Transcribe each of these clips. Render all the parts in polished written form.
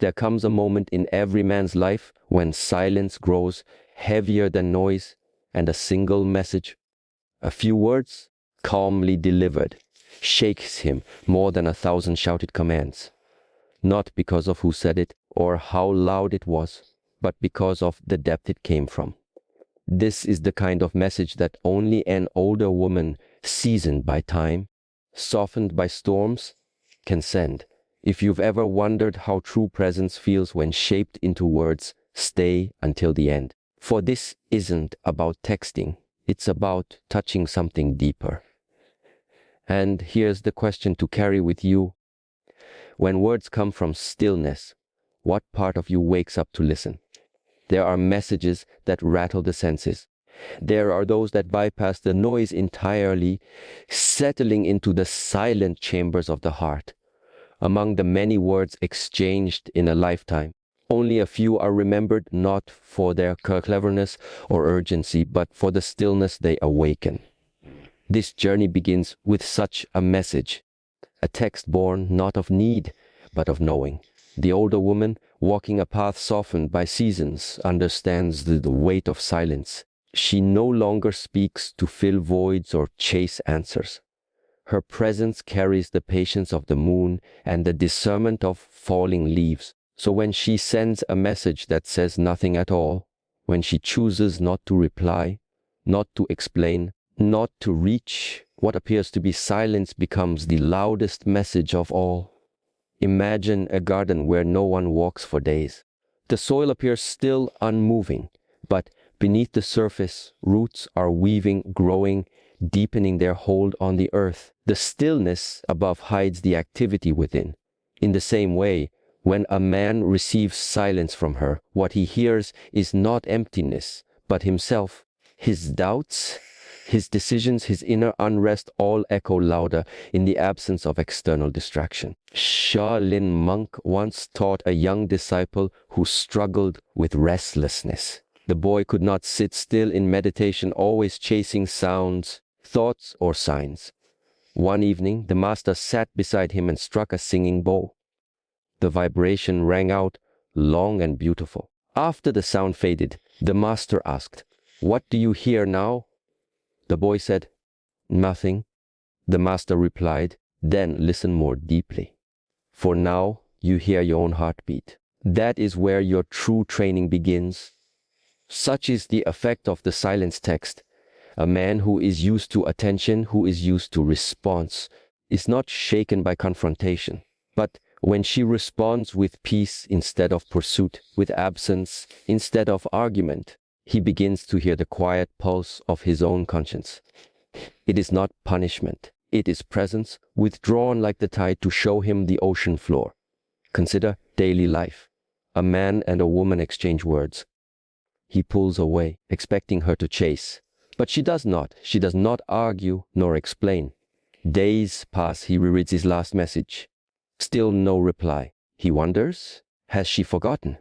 there comes a moment in every man's life when silence grows heavier than noise, and a single message, a few words, calmly delivered, shakes him more than 1,000 shouted commands. Not because of who said it or how loud it was, but because of the depth it came from. This is the kind of message that only an older woman, seasoned by time, softened by storms, can send. If you've ever wondered how true presence feels when shaped into words, stay until the end. For this isn't about texting, it's about touching something deeper. And here's the question to carry with you. When words come from stillness, what part of you wakes up to listen? There are messages that rattle the senses. There are those that bypass the noise entirely, settling into the silent chambers of the heart. Among the many words exchanged in a lifetime, only a few are remembered not for their cleverness or urgency, but for the stillness they awaken. This journey begins with such a message, a text born not of need, but of knowing. The older woman, walking a path softened by seasons, understands the weight of silence. She no longer speaks to fill voids or chase answers. Her presence carries the patience of the moon and the discernment of falling leaves. So when she sends a message that says nothing at all, when she chooses not to reply, not to explain, not to reach, what appears to be silence becomes the loudest message of all. Imagine a garden where no one walks for days. The soil appears still unmoving, but beneath the surface, roots are weaving, growing, deepening their hold on the earth. The stillness above hides the activity within. In the same way, when a man receives silence from her, what he hears is not emptiness, but himself. His doubts, his decisions, his inner unrest all echo louder in the absence of external distraction. Shaolin monk once taught a young disciple who struggled with restlessness. The boy could not sit still in meditation, always chasing sounds, thoughts, or signs. One evening, the master sat beside him and struck a singing bowl. The vibration rang out, long and beautiful. After the sound faded, the master asked, "What do you hear now?" The boy said, "Nothing." The master replied, "Then listen more deeply. For now, you hear your own heartbeat. That is where your true training begins." Such is the effect of the silence text. A man who is used to attention, who is used to response, is not shaken by confrontation. But when she responds with peace instead of pursuit, with absence instead of argument, he begins to hear the quiet pulse of his own conscience. It is not punishment. It is presence, withdrawn like the tide to show him the ocean floor. Consider daily life. A man and a woman exchange words. He pulls away, expecting her to chase. But she does not. She does not argue nor explain. Days pass, he rereads his last message. Still no reply. He wonders, has she forgotten?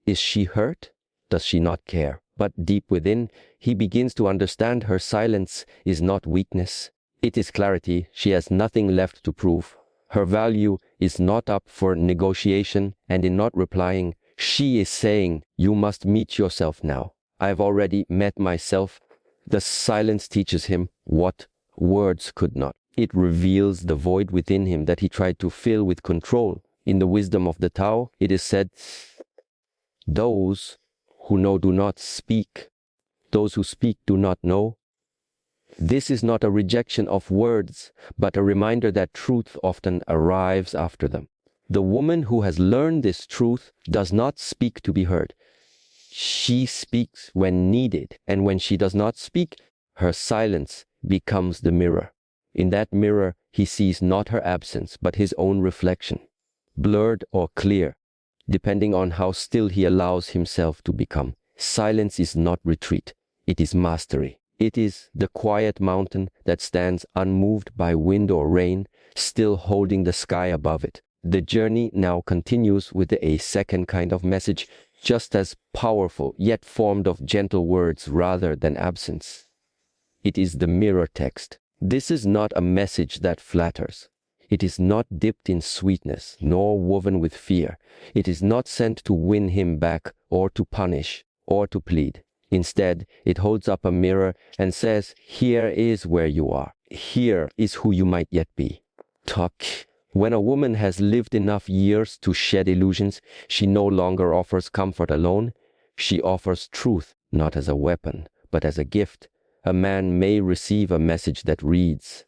Is she hurt? Does she not care? But deep within, he begins to understand her silence is not weakness. It is clarity. She has nothing left to prove. Her value is not up for negotiation, and in not replying, she is saying, "You must meet yourself now. I've already met myself." The silence teaches him what words could not. It reveals the void within him that he tried to fill with control. In the wisdom of the Tao, it is said, "Those who know do not speak. Those who speak do not know." This is not a rejection of words, but a reminder that truth often arrives after them. The woman who has learned this truth does not speak to be heard. She speaks when needed, and when she does not speak, her silence becomes the mirror. In that mirror, he sees not her absence, but his own reflection, blurred or clear, depending on how still he allows himself to become. Silence is not retreat, it is mastery. It is the quiet mountain that stands unmoved by wind or rain, still holding the sky above it. The journey now continues with a second kind of message, just as powerful, yet formed of gentle words rather than absence. It is the mirror text. This is not a message that flatters. It is not dipped in sweetness, nor woven with fear. It is not sent to win him back, or to punish, or to plead. Instead, it holds up a mirror and says, here is where you are. Here is who you might yet be. Talk. When a woman has lived enough years to shed illusions, she no longer offers comfort alone. She offers truth, not as a weapon, but as a gift. A man may receive a message that reads,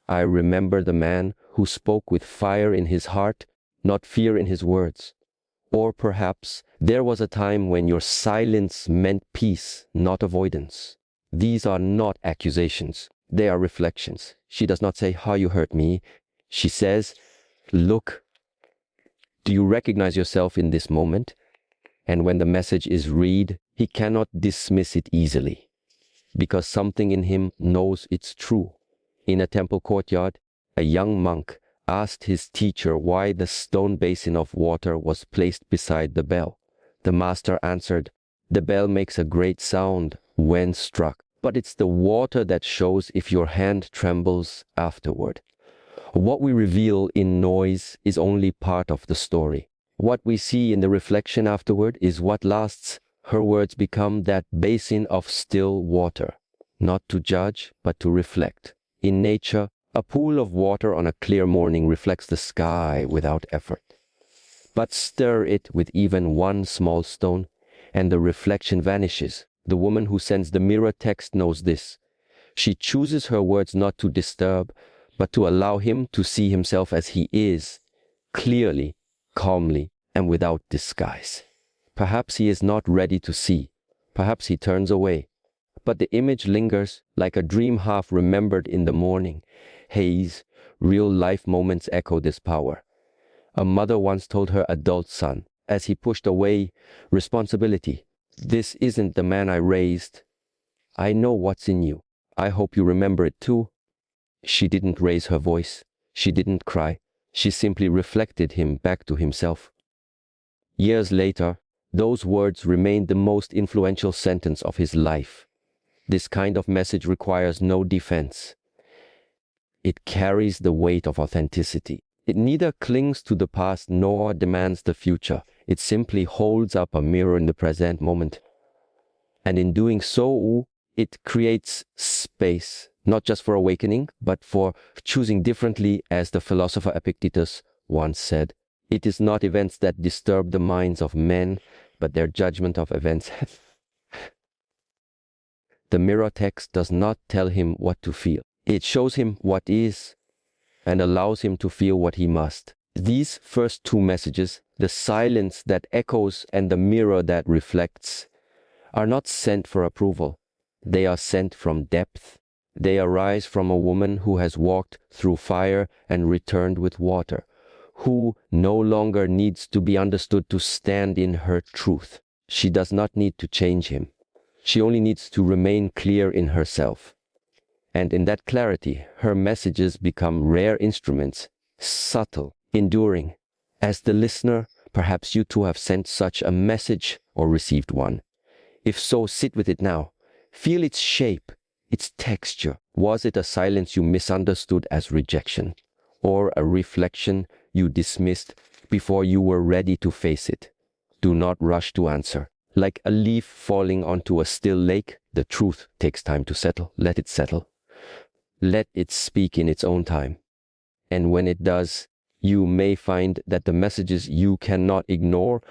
I remember the man who spoke with fire in his heart, not fear in his words. Or perhaps there was a time when your silence meant peace, not avoidance. These are not accusations. They are reflections. She does not say, how you hurt me. She says, look, do you recognize yourself in this moment? And when the message is read, he cannot dismiss it easily, because something in him knows it's true. In a temple courtyard, a young monk asked his teacher why the stone basin of water was placed beside the bell. The master answered, the bell makes a great sound when struck, but it's the water that shows if your hand trembles afterward. What we reveal in noise is only part of the story. What we see in the reflection afterward is what lasts. Her words become that basin of still water, not to judge, but to reflect. In nature, a pool of water on a clear morning reflects the sky without effort. But stir it with even one small stone, and the reflection vanishes. The woman who sends the mirror text knows this. She chooses her words not to disturb, but to allow him to see himself as he is, clearly, calmly, and without disguise. Perhaps he is not ready to see. Perhaps he turns away. But the image lingers like a dream half remembered in the morning. Haze, real life moments echo this power. A mother once told her adult son, as he pushed away responsibility, this isn't the man I raised. I know what's in you. I hope you remember it too. She didn't raise her voice. She didn't cry. She simply reflected him back to himself. Years later, those words remained the most influential sentence of his life. This kind of message requires no defense. It carries the weight of authenticity. It neither clings to the past nor demands the future. It simply holds up a mirror in the present moment. And in doing so, it creates space, not just for awakening, but for choosing differently, as the philosopher Epictetus once said. It is not events that disturb the minds of men, but their judgment of events. The mirror text does not tell him what to feel. It shows him what is and allows him to feel what he must. These first two messages, the silence that echoes and the mirror that reflects, are not sent for approval. They are sent from depth. They arise from a woman who has walked through fire and returned with water, who no longer needs to be understood to stand in her truth. She does not need to change him. She only needs to remain clear in herself. And in that clarity, her messages become rare instruments, subtle, enduring. As the listener, perhaps you too have sent such a message or received one. If so, sit with it now. Feel its shape, its texture. Was it a silence you misunderstood as rejection, or a reflection you dismissed before you were ready to face it? Do not rush to answer. Like a leaf falling onto a still lake, the truth takes time to settle. Let it settle. Let it speak in its own time. And when it does, you may find that the messages you cannot ignore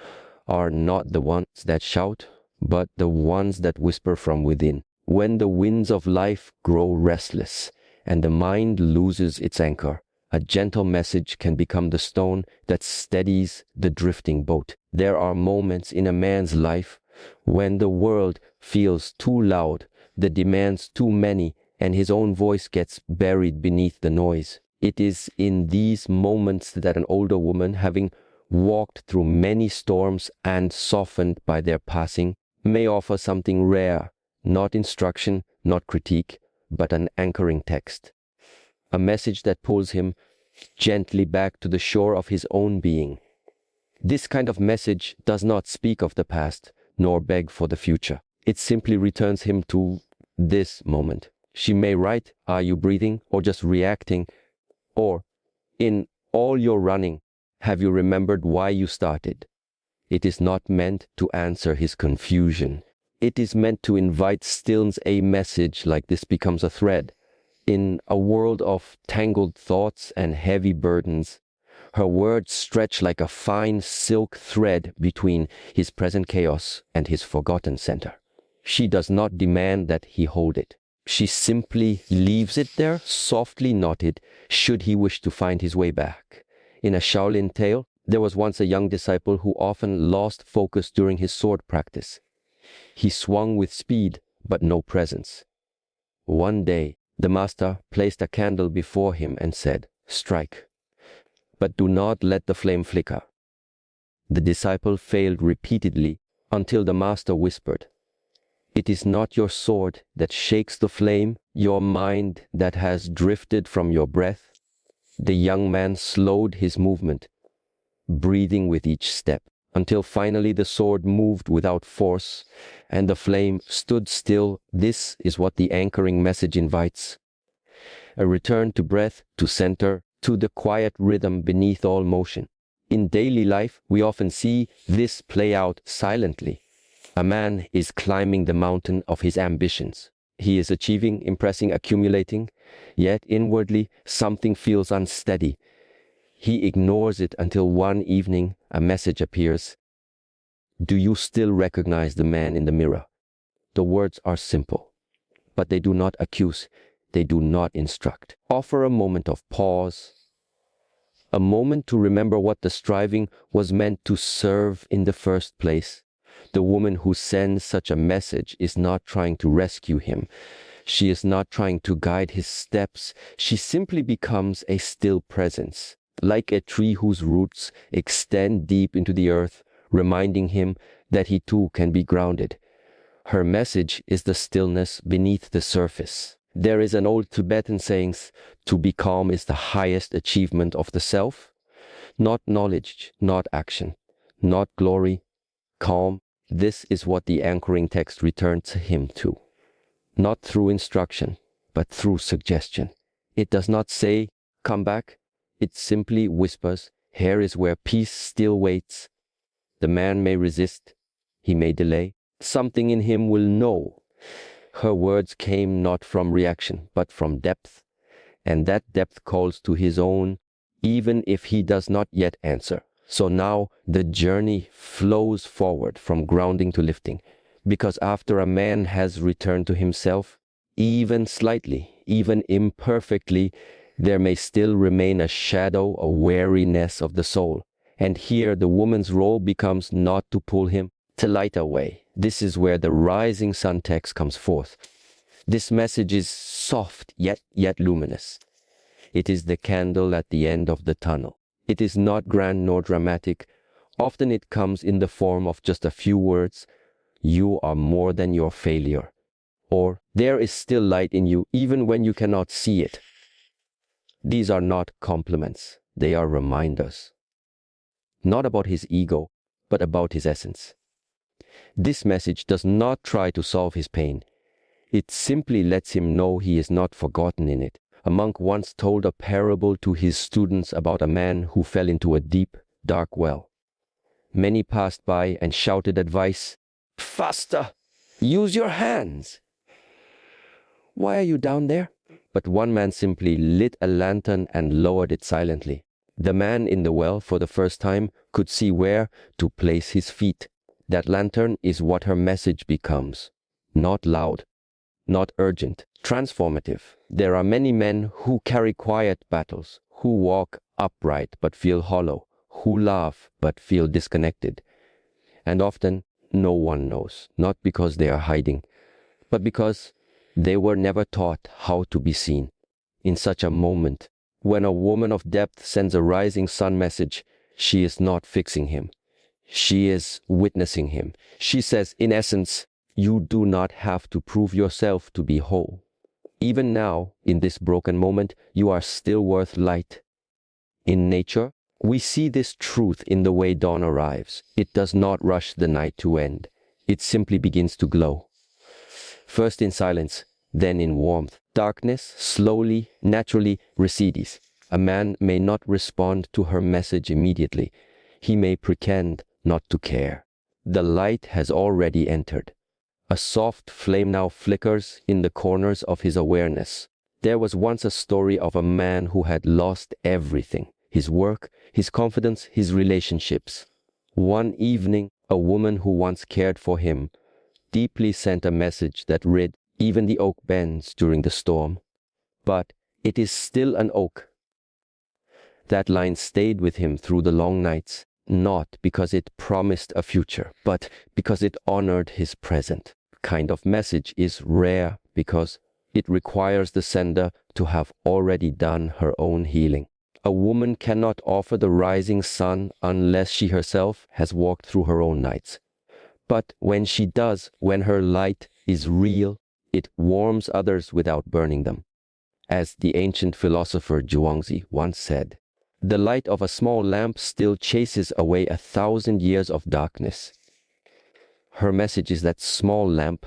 are not the ones that shout, but the ones that whisper from within. When the winds of life grow restless and the mind loses its anchor, a gentle message can become the stone that steadies the drifting boat. There are moments in a man's life when the world feels too loud, the demands too many, and his own voice gets buried beneath the noise. It is in these moments that an older woman, having walked through many storms and softened by their passing, may offer something rare, not instruction, not critique, but an anchoring text. A message that pulls him gently back to the shore of his own being. This kind of message does not speak of the past, nor beg for the future. It simply returns him to this moment. She may write, are you breathing, or just reacting, or In all your running, have you remembered why you started? It is not meant to answer his confusion. It is meant to invite stillness. A message like this becomes a thread. In a world of tangled thoughts and heavy burdens, her words stretch like a fine silk thread between his present chaos and his forgotten center. She does not demand that he hold it. She simply leaves it there, softly knotted, should he wish to find his way back. In a Shaolin tale, there was once a young disciple who often lost focus during his sword practice. He swung with speed, but no presence. One day, the master placed a candle before him and said, "Strike, but do not let the flame flicker." The disciple failed repeatedly until the master whispered, "It is not your sword that shakes the flame, your mind that has drifted from your breath." The young man slowed his movement, breathing with each step, until finally the sword moved without force and the flame stood still. This is what the anchoring message invites. A return to breath, to center, to the quiet rhythm beneath all motion. In daily life, we often see this play out silently. A man is climbing the mountain of his ambitions. He is achieving, impressing, accumulating, yet inwardly something feels unsteady. He ignores it until one evening a message appears. Do you still recognize the man in the mirror? The words are simple, but they do not accuse, they do not instruct. Offer a moment of pause, a moment to remember what the striving was meant to serve in the first place. The woman who sends such a message is not trying to rescue him. She is not trying to guide his steps. She simply becomes a still presence, like a tree whose roots extend deep into the earth, reminding him that he too can be grounded. Her message is the stillness beneath the surface. There is an old Tibetan saying, to be calm is the highest achievement of the self. Not knowledge, not action, not glory, calm. This is what the anchoring text returns him to. Not through instruction, but through suggestion. It does not say, "Come back." It simply whispers, "Here is where peace still waits." The man may resist, he may delay. Something in him will know. Her words came not from reaction, but from depth, and that depth calls to his own, even if he does not yet answer. So now the journey flows forward from grounding to lifting, because after a man has returned to himself, even slightly, even imperfectly, there may still remain a shadow, a weariness of the soul. And here the woman's role becomes not to pull him, to light a way. This is where the rising sun text comes forth. This message is soft, yet luminous. It is the candle at the end of the tunnel. It is not grand nor dramatic. Often it comes in the form of just a few words. You are more than your failure. Or, there is still light in you even when you cannot see it. These are not compliments. They are reminders. Not about his ego, but about his essence. This message does not try to solve his pain. It simply lets him know he is not forgotten in it. A monk once told a parable to his students about a man who fell into a deep, dark well. Many passed by and shouted advice. "Faster! Use your hands!" "Why are you down there?" But one man simply lit a lantern and lowered it silently. The man in the well, for the first time, could see where to place his feet. That lantern is what her message becomes. Not loud, not urgent, transformative. There are many men who carry quiet battles, who walk upright but feel hollow, who laugh but feel disconnected. And often no one knows, not because they are hiding, but because they were never taught how to be seen. In such a moment, when a woman of depth sends a rising sun message, she is not fixing him. She is witnessing him. She says, in essence, you do not have to prove yourself to be whole. Even now, in this broken moment, you are still worth light. In nature, we see this truth in the way dawn arrives. It does not rush the night to end. It simply begins to glow. First in silence, then in warmth. Darkness slowly, naturally recedes. A man may not respond to her message immediately. He may pretend not to care. The light has already entered. A soft flame now flickers in the corners of his awareness. There was once a story of a man who had lost everything: his work, his confidence, his relationships. One evening, a woman who once cared for him deeply sent a message that read, "Even the oak bends during the storm, but it is still an oak." That line stayed with him through the long nights, not because it promised a future, but because it honored his present. Kind of message is rare because it requires the sender to have already done her own healing. A woman cannot offer the rising sun unless she herself has walked through her own nights. But when she does, when her light is real, it warms others without burning them. As the ancient philosopher Zhuangzi once said, "The light of a small lamp still chases away 1,000 years of darkness." Her message is that small lamp,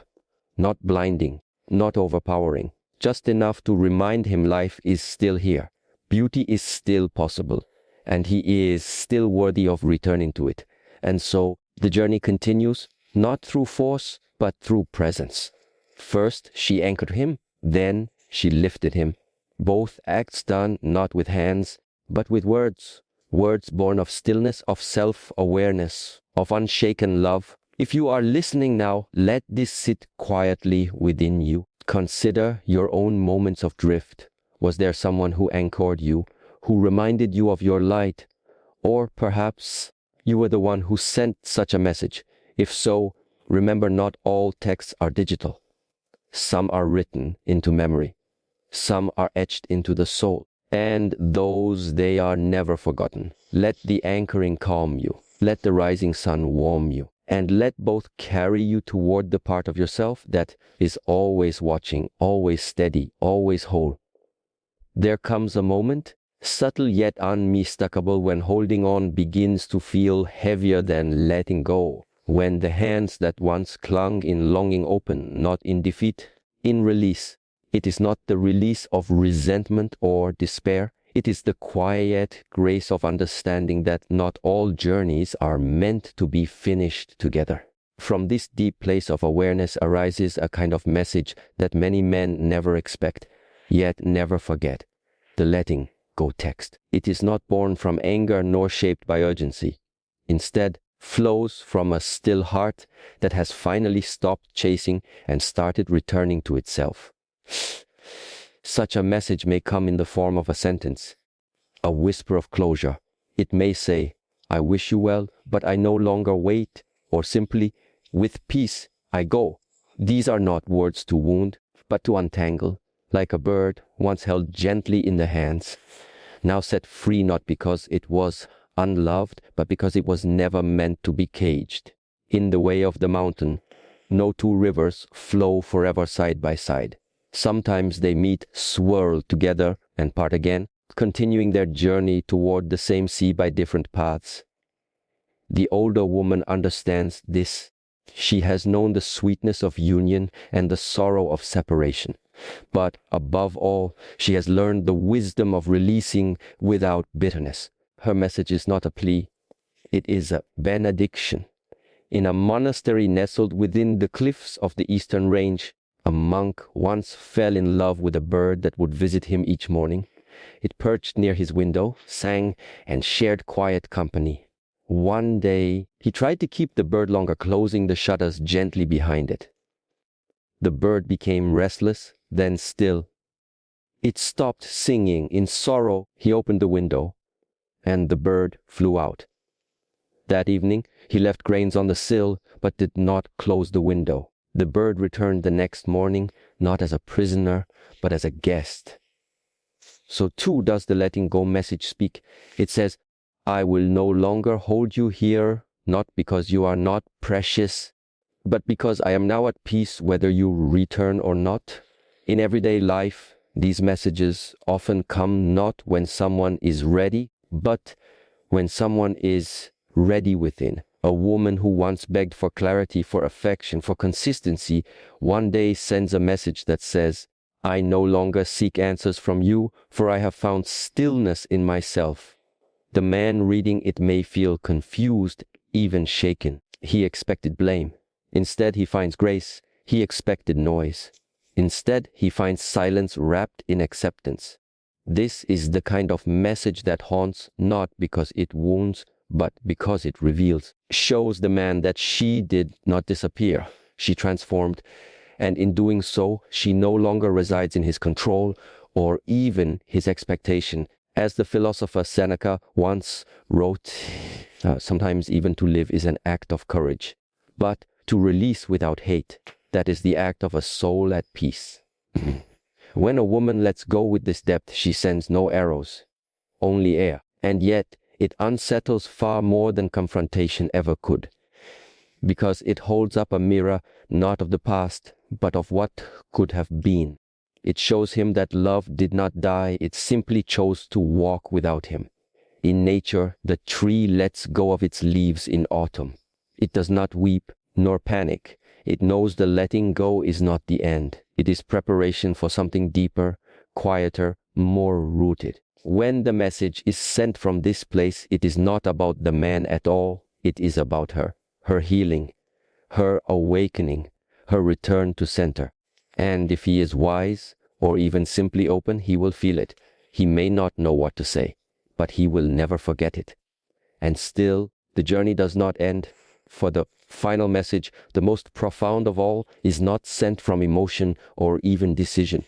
not blinding, not overpowering, just enough to remind him life is still here, beauty is still possible, and he is still worthy of returning to it. And so the journey continues, not through force, but through presence. First she anchored him, then she lifted him. Both acts done not with hands, but with words. Words born of stillness, of self-awareness, of unshaken love. If you are listening now, let this sit quietly within you. Consider your own moments of drift. Was there someone who anchored you, who reminded you of your light? Or perhaps you were the one who sent such a message. If so, remember, not all texts are digital. Some are written into memory. Some are etched into the soul. And those, they are never forgotten. Let the anchoring calm you. Let the rising sun warm you. And let both carry you toward the part of yourself that is always watching, always steady, always whole. There comes a moment, subtle yet unmistakable, when holding on begins to feel heavier than letting go. When the hands that once clung in longing open, not in defeat, in release. It is not the release of resentment or despair. It is the quiet grace of understanding that not all journeys are meant to be finished together. From this deep place of awareness arises a kind of message that many men never expect, yet never forget: the letting go text. It is not born from anger nor shaped by urgency. Instead, flows from a still heart that has finally stopped chasing and started returning to itself. Such a message may come in the form of a sentence, a whisper of closure. It may say, "I wish you well, but I no longer wait," or simply, "With peace, I go." These are not words to wound, but to untangle, like a bird once held gently in the hands, now set free not because it was unloved, but because it was never meant to be caged. In the way of the mountain, no two rivers flow forever side by side. Sometimes they meet, swirl together, and part again, continuing their journey toward the same sea by different paths. The older woman understands this. She has known the sweetness of union and the sorrow of separation. But above all, she has learned the wisdom of releasing without bitterness. Her message is not a plea, it is a benediction. In a monastery nestled within the cliffs of the eastern range, a monk once fell in love with a bird that would visit him each morning. It perched near his window, sang, and shared quiet company. One day, he tried to keep the bird longer, closing the shutters gently behind it. The bird became restless, then still. It stopped singing. In sorrow, he opened the window, and the bird flew out. That evening, he left grains on the sill, but did not close the window. The bird returned the next morning, not as a prisoner, but as a guest. So too does the letting go message speak. It says, "I will no longer hold you here, not because you are not precious, but because I am now at peace whether you return or not." In everyday life, these messages often come not when someone is ready, but when someone is ready within. A woman who once begged for clarity, for affection, for consistency, one day sends a message that says, I no longer seek answers from you, for I have found stillness in myself. The man reading it may feel confused, even shaken. He expected blame. Instead, he finds grace. He expected noise. Instead, he finds silence wrapped in acceptance. This is the kind of message that haunts, not because it wounds, but because it reveals, shows the man that she did not disappear. She transformed, and in doing so, she no longer resides in his control or even his expectation. As the philosopher Seneca once wrote, sometimes even to live is an act of courage, but to release without hate, that is the act of a soul at peace. When a woman lets go with this depth, she sends no arrows, only air, and yet it unsettles far more than confrontation ever could, because it holds up a mirror not of the past, but of what could have been. It shows him that love did not die, it simply chose to walk without him. In nature, the tree lets go of its leaves in autumn. It does not weep nor panic. It knows the letting go is not the end. It is preparation for something deeper, quieter, more rooted. When the message is sent from this place, it is not about the man at all. It is about her, her healing, her awakening, her return to center. And if he is wise, or even simply open, he will feel it. He may not know what to say, but he will never forget it. And still, the journey does not end, for the final message, the most profound of all, is not sent from emotion or even decision.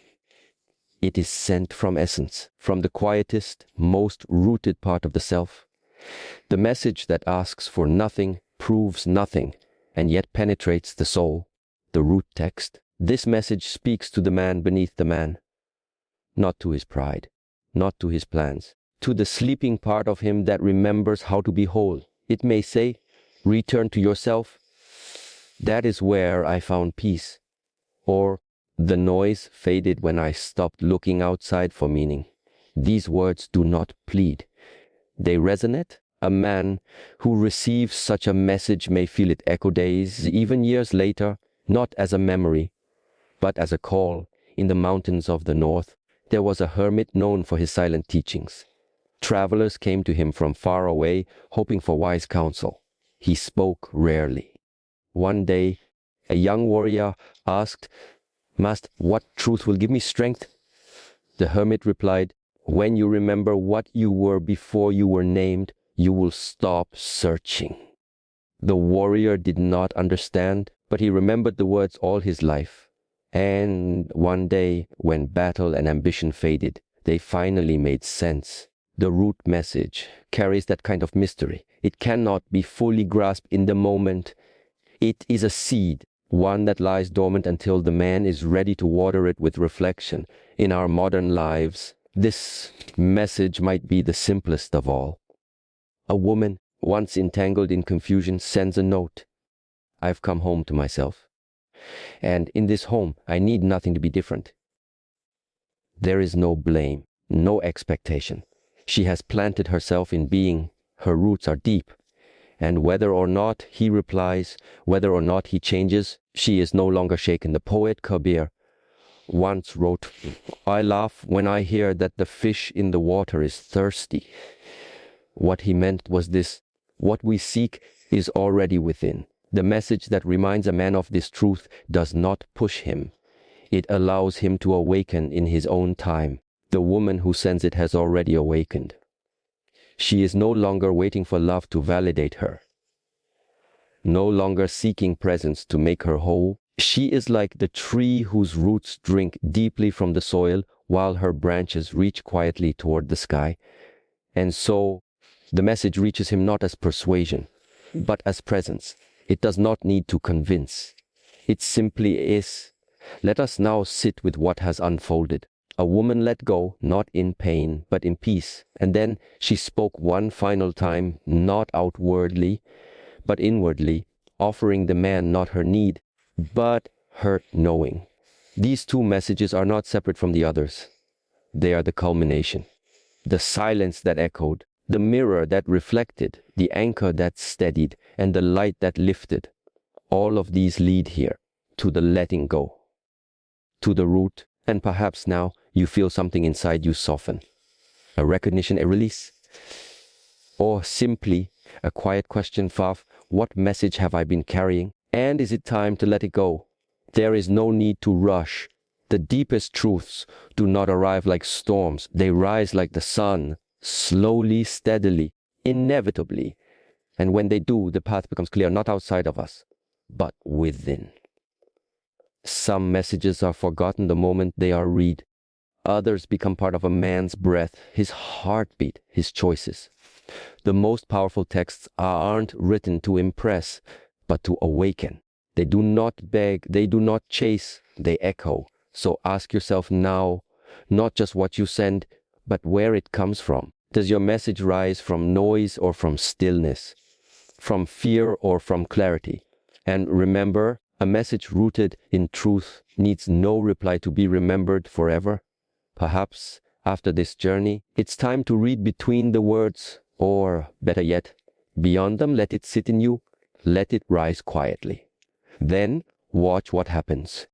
It is sent from essence, from the quietest, most rooted part of the self. The message that asks for nothing, proves nothing, and yet penetrates the soul, the root text. This message speaks to the man beneath the man, not to his pride, not to his plans, to the sleeping part of him that remembers how to be whole. It may say, return to yourself. That is where I found peace. Or, the noise faded when I stopped looking outside for meaning. These words do not plead. They resonate. A man who receives such a message may feel it echo days, even years later, not as a memory, but as a call. In the mountains of the north, there was a hermit known for his silent teachings. Travelers came to him from far away, hoping for wise counsel. He spoke rarely. One day, a young warrior asked, "Master, what truth will give me strength?" The hermit replied, "When you remember what you were before you were named, you will stop searching." The warrior did not understand, but he remembered the words all his life. And one day, when battle and ambition faded, they finally made sense. The root message carries that kind of mystery. It cannot be fully grasped in the moment. It is a seed, one that lies dormant until the man is ready to water it with reflection. In our modern lives, this message might be the simplest of all. A woman, once entangled in confusion, sends a note. "I've come home to myself. And in this home, I need nothing to be different." There is no blame, no expectation. She has planted herself in being. Her roots are deep. And whether or not he replies, whether or not he changes, she is no longer shaken. The poet Kabir once wrote, "I laugh when I hear that the fish in the water is thirsty." What he meant was this: what we seek is already within. The message that reminds a man of this truth does not push him. It allows him to awaken in his own time. The woman who sends it has already awakened. She is no longer waiting for love to validate her, no longer seeking presence to make her whole. She is like the tree whose roots drink deeply from the soil while her branches reach quietly toward the sky. And so the message reaches him not as persuasion, but as presence. It does not need to convince. It simply is. Let us now sit with what has unfolded. A woman let go, not in pain, but in peace. And then she spoke one final time, not outwardly, but inwardly, offering the man not her need, but her knowing. These two messages are not separate from the others. They are the culmination. The silence that echoed, the mirror that reflected, the anchor that steadied, and the light that lifted. All of these lead here, to the letting go, to the root And perhaps now you feel something inside you soften. A recognition, a release. Or simply a quiet question, Faf, what message have I been carrying? And is it time to let it go? There is no need to rush. The deepest truths do not arrive like storms. They rise like the sun, slowly, steadily, inevitably. And when they do, the path becomes clear, not outside of us, but within. Some messages are forgotten the moment they are read. Others become part of a man's breath, his heartbeat, his choices. The most powerful texts aren't written to impress, but to awaken. They do not beg, they do not chase, they echo. So ask yourself now, not just what you send, but where it comes from. Does your message rise from noise or from stillness? From fear or from clarity? And remember, a message rooted in truth needs no reply to be remembered forever. Perhaps after this journey, it's time to read between the words, or better yet, beyond them, let it sit in you, let it rise quietly. Then watch what happens.